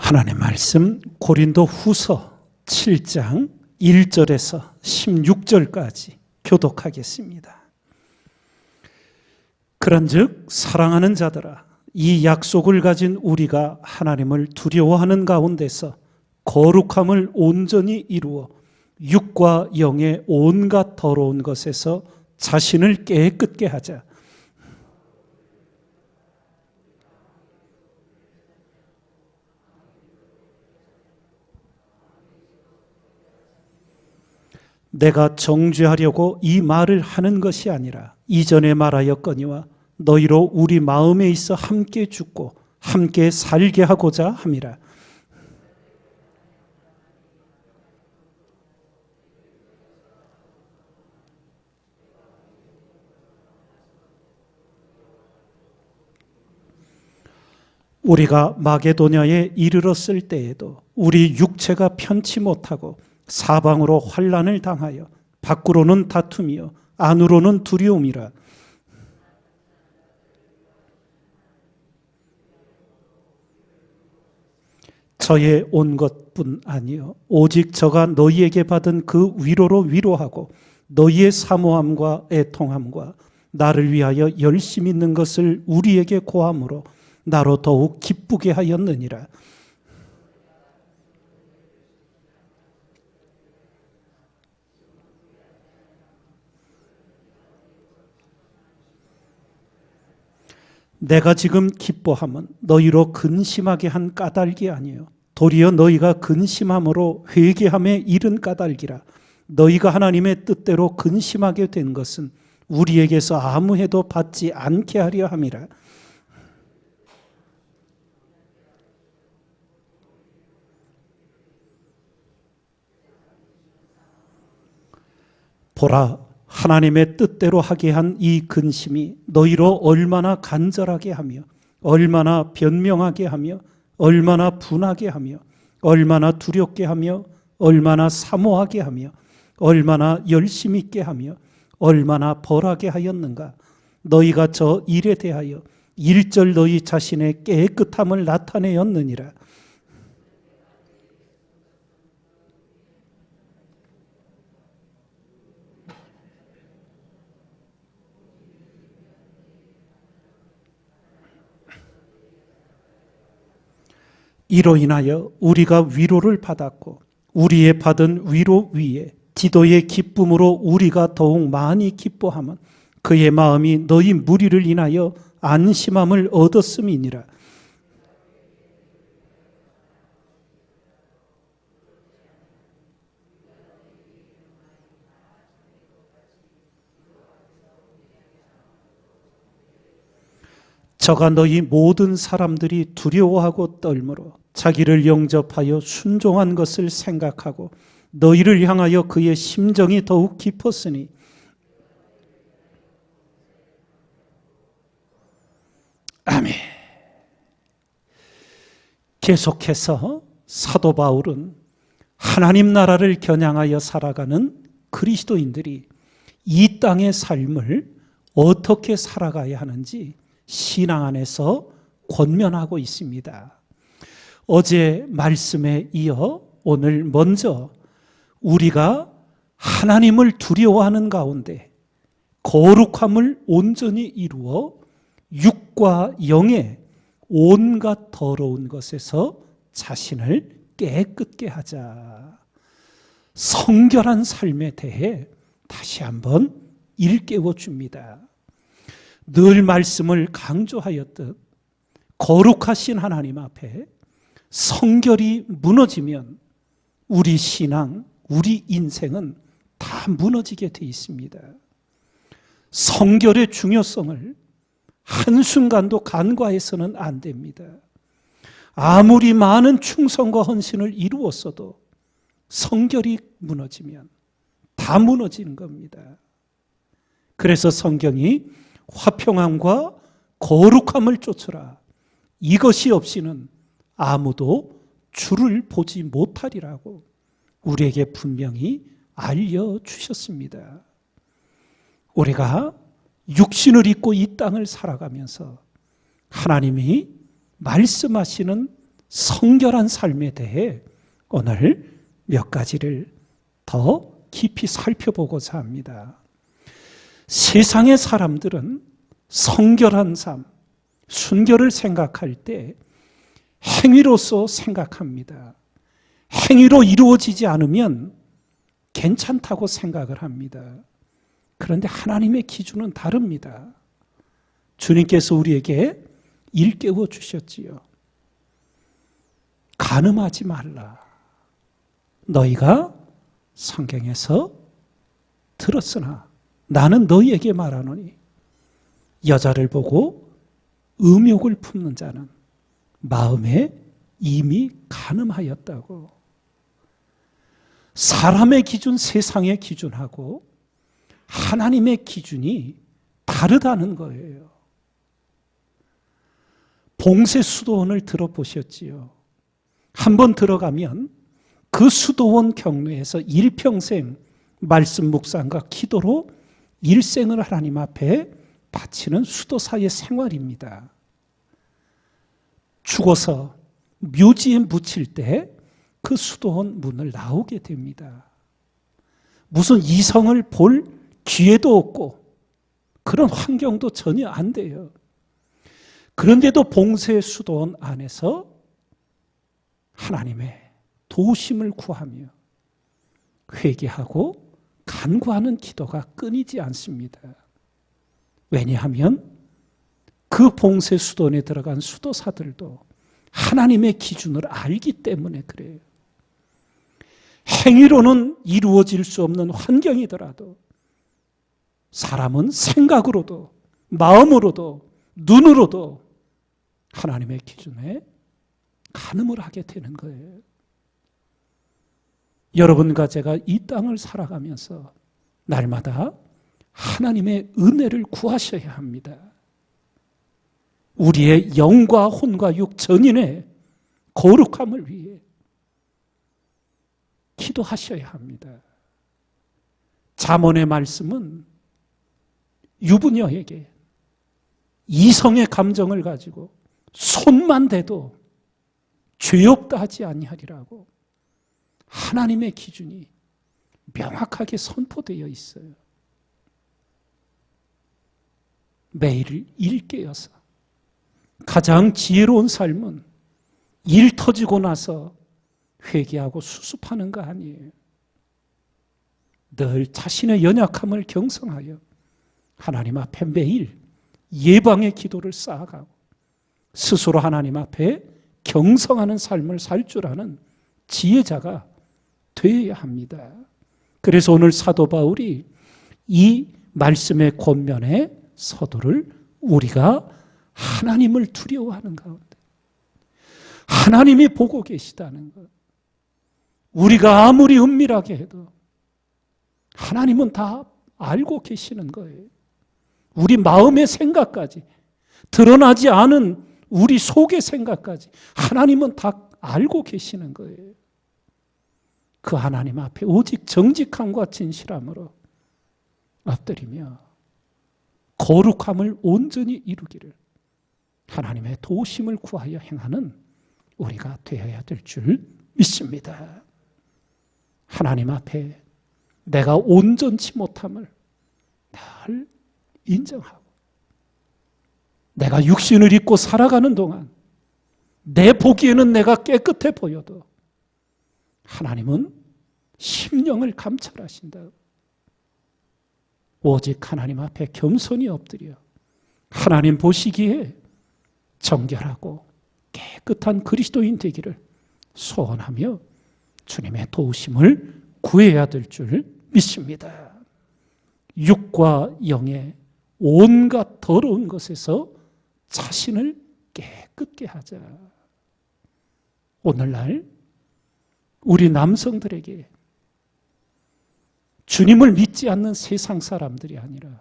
하나님의 말씀 고린도 후서 7장 1절에서 16절까지 교독하겠습니다. 그런즉 사랑하는 자들아, 이 약속을 가진 우리가 하나님을 두려워하는 가운데서 거룩함을 온전히 이루어 육과 영의 온갖 더러운 것에서 자신을 깨끗게 하자. 내가 정죄하려고 이 말을 하는 것이 아니라 이전에 말하였거니와 너희로 우리 마음에 있어 함께 죽고 함께 살게 하고자 함이라. 우리가 마게도냐에 이르렀을 때에도 우리 육체가 편치 못하고 사방으로 환난을 당하여 밖으로는 다툼이요 안으로는 두려움이라. 저의 온 것뿐 아니요 오직 저가 너희에게 받은 그 위로로 위로하고 너희의 사모함과 애통함과 나를 위하여 열심 있는 것을 우리에게 고함으로 나로 더욱 기쁘게 하였느니라. 내가 지금 기뻐함은 너희로 근심하게 한 까닭이 아니요 도리어 너희가 근심함으로 회개함에 이른 까닭이라. 너희가 하나님의 뜻대로 근심하게 된 것은 우리에게서 아무 해도 받지 않게 하려 함이라. 보라, 하나님의 뜻대로 하게 한 이 근심이 너희로 얼마나 간절하게 하며 얼마나 변명하게 하며 얼마나 분하게 하며 얼마나 두렵게 하며 얼마나 사모하게 하며 얼마나 열심 있게 하며 얼마나 벌하게 하였는가. 너희가 저 일에 대하여 일절 너희 자신의 깨끗함을 나타내었느니라. 이로 인하여 우리가 위로를 받았고 우리의 받은 위로 위에 디도의 기쁨으로 우리가 더욱 많이 기뻐함은 그의 마음이 너희 무리를 인하여 안심함을 얻었음이니라. 저가 너희 모든 사람들이 두려워하고 떨므로 자기를 영접하여 순종한 것을 생각하고 너희를 향하여 그의 심정이 더욱 깊었으니 아멘. 계속해서 사도 바울은 하나님 나라를 겨냥하여 살아가는 그리스도인들이 이 땅의 삶을 어떻게 살아가야 하는지 신앙 안에서 권면하고 있습니다. 어제 말씀에 이어 오늘 먼저 우리가 하나님을 두려워하는 가운데 거룩함을 온전히 이루어 육과 영의 온갖 더러운 것에서 자신을 깨끗게 하자. 성결한 삶에 대해 다시 한번 일깨워 줍니다. 늘 말씀을 강조하였듯 거룩하신 하나님 앞에 성결이 무너지면 우리 신앙, 우리 인생은 다 무너지게 돼 있습니다. 성결의 중요성을 한순간도 간과해서는 안 됩니다. 아무리 많은 충성과 헌신을 이루었어도 성결이 무너지면 다 무너지는 겁니다. 그래서 성경이 화평함과 거룩함을 쫓으라. 이것이 없이는 아무도 주를 보지 못하리라고 우리에게 분명히 알려주셨습니다. 우리가 육신을 입고 이 땅을 살아가면서 하나님이 말씀하시는 성결한 삶에 대해 오늘 몇 가지를 더 깊이 살펴보고자 합니다. 세상의 사람들은 성결한 삶, 순결을 생각할 때 행위로서 생각합니다. 행위로 이루어지지 않으면 괜찮다고 생각을 합니다. 그런데 하나님의 기준은 다릅니다. 주님께서 우리에게 일깨워 주셨지요. 간음하지 말라. 너희가 성경에서 들었으나 나는 너희에게 말하노니 여자를 보고 음욕을 품는 자는 마음에 이미 간음하였다고. 사람의 기준, 세상의 기준하고 하나님의 기준이 다르다는 거예요. 봉쇄 수도원을 들어보셨지요? 한번 들어가면 그 수도원 경로에서 일평생 말씀 묵상과 기도로 일생을 하나님 앞에 바치는 수도사의 생활입니다. 죽어서 묘지에 묻힐 때 그 수도원 문을 나오게 됩니다. 무슨 이성을 볼 기회도 없고 그런 환경도 전혀 안 돼요. 그런데도 봉쇄 수도원 안에서 하나님의 도우심을 구하며 회개하고 간구하는 기도가 끊이지 않습니다. 왜냐하면 그 봉쇄 수도원에 들어간 수도사들도 하나님의 기준을 알기 때문에 그래요. 행위로는 이루어질 수 없는 환경이더라도 사람은 생각으로도 마음으로도 눈으로도 하나님의 기준에 간음을 하게 되는 거예요. 여러분과 제가 이 땅을 살아가면서 날마다 하나님의 은혜를 구하셔야 합니다. 우리의 영과 혼과 육 전인의 거룩함을 위해 기도하셔야 합니다. 잠언의 말씀은 유부녀에게 이성의 감정을 가지고 손만 대도 죄 없다 하지 아니하리라고 하나님의 기준이 명확하게 선포되어 있어요. 매일 일깨어서 가장 지혜로운 삶은 일 터지고 나서 회개하고 수습하는 거 아니에요. 늘 자신의 연약함을 경성하여 하나님 앞에 매일 예방의 기도를 쌓아가고 스스로 하나님 앞에 경성하는 삶을 살 줄 아는 지혜자가 되어야 합니다. 그래서 오늘 사도 바울이 이 말씀의 권면의 서두를 우리가 하나님을 두려워하는 가운데 하나님이 보고 계시다는 것, 우리가 아무리 은밀하게 해도 하나님은 다 알고 계시는 거예요. 우리 마음의 생각까지, 드러나지 않은 우리 속의 생각까지 하나님은 다 알고 계시는 거예요. 그 하나님 앞에 오직 정직함과 진실함으로 엎드리며 거룩함을 온전히 이루기를 하나님의 도우심을 구하여 행하는 우리가 되어야 될 줄 믿습니다. 하나님 앞에 내가 온전치 못함을 늘 인정하고 내가 육신을 입고 살아가는 동안 내 보기에는 내가 깨끗해 보여도 하나님은 심령을 감찰하신다. 오직 하나님 앞에 겸손히 엎드려 하나님 보시기에 정결하고 깨끗한 그리스도인 되기를 소원하며 주님의 도우심을 구해야 될 줄 믿습니다. 육과 영의 온갖 더러운 것에서 자신을 깨끗게 하자. 오늘날 우리 남성들에게 주님을 믿지 않는 세상 사람들이 아니라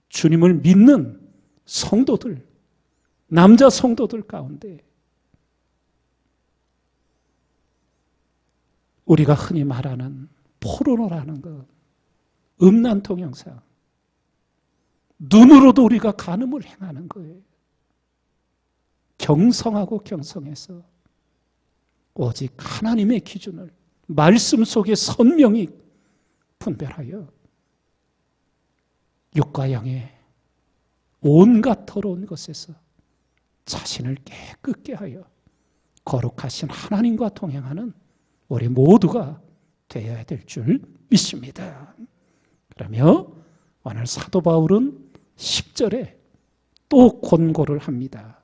주님을 믿는 성도들, 남자 성도들 가운데 우리가 흔히 말하는 포르노라는 것, 음란 동영상, 눈으로도 우리가 간음을 행하는 거예요. 경성하고 경성해서 오직 하나님의 기준을 말씀 속에 선명히 분별하여 육과 영의 온갖 더러운 것에서 자신을 깨끗게 하여 거룩하신 하나님과 동행하는 우리 모두가 되어야 될 줄 믿습니다. 그러며 오늘 사도 바울은 10절에 또 권고를 합니다.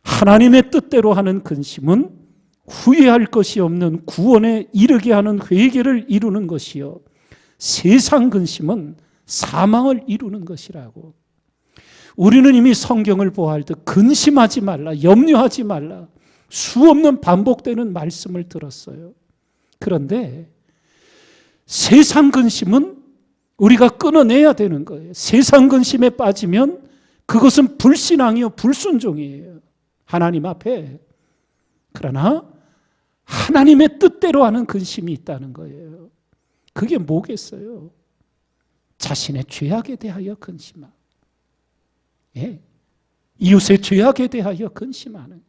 하나님의 뜻대로 하는 근심은 후회할 것이 없는 구원에 이르게 하는 회개를 이루는 것이요 세상 근심은 사망을 이루는 것이라고. 우리는 이미 성경을 보아할 때 근심하지 말라, 염려하지 말라 수없는 반복되는 말씀을 들었어요. 그런데 세상 근심은 우리가 끊어내야 되는 거예요. 세상 근심에 빠지면 그것은 불신앙이요 불순종이에요, 하나님 앞에. 그러나 하나님의 뜻대로 하는 근심이 있다는 거예요. 그게 뭐겠어요? 자신의 죄악에 대하여 근심하고, 이웃의 죄악에 대하여 근심하는.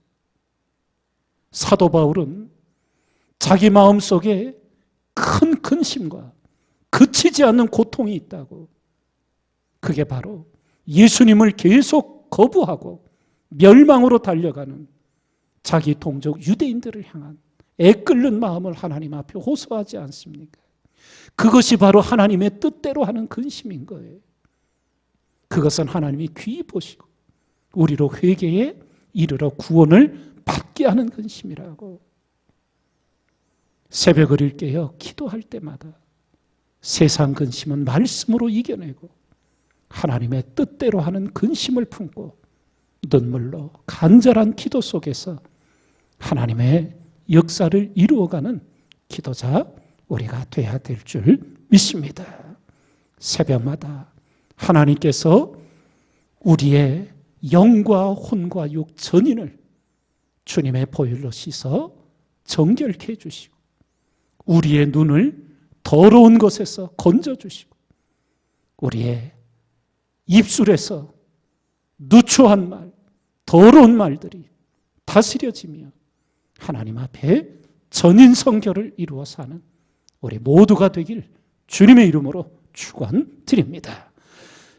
사도 바울은 자기 마음속에 큰 근심과 그치지 않는 고통이 있다고. 그게 바로 예수님을 계속 거부하고 멸망으로 달려가는 자기 동족 유대인들을 향한 애끓는 마음을 하나님 앞에 호소하지 않습니까? 그것이 바로 하나님의 뜻대로 하는 근심인 거예요. 그것은 하나님이 귀히 보시고 우리로 회개에 이르러 구원을 받게 하는 근심이라고. 새벽을 일깨어 기도할 때마다 세상 근심은 말씀으로 이겨내고 하나님의 뜻대로 하는 근심을 품고 눈물로 간절한 기도 속에서 하나님의 역사를 이루어가는 기도자 우리가 돼야 될 줄 믿습니다. 새벽마다 하나님께서 우리의 영과 혼과 육 전인을 주님의 보혈로 씻어 정결케 해주시고 우리의 눈을 더러운 것에서 건져주시고 우리의 입술에서 누추한 말, 더러운 말들이 다스려지며 하나님 앞에 전인 성결을 이루어 사는 우리 모두가 되길 주님의 이름으로 축원드립니다.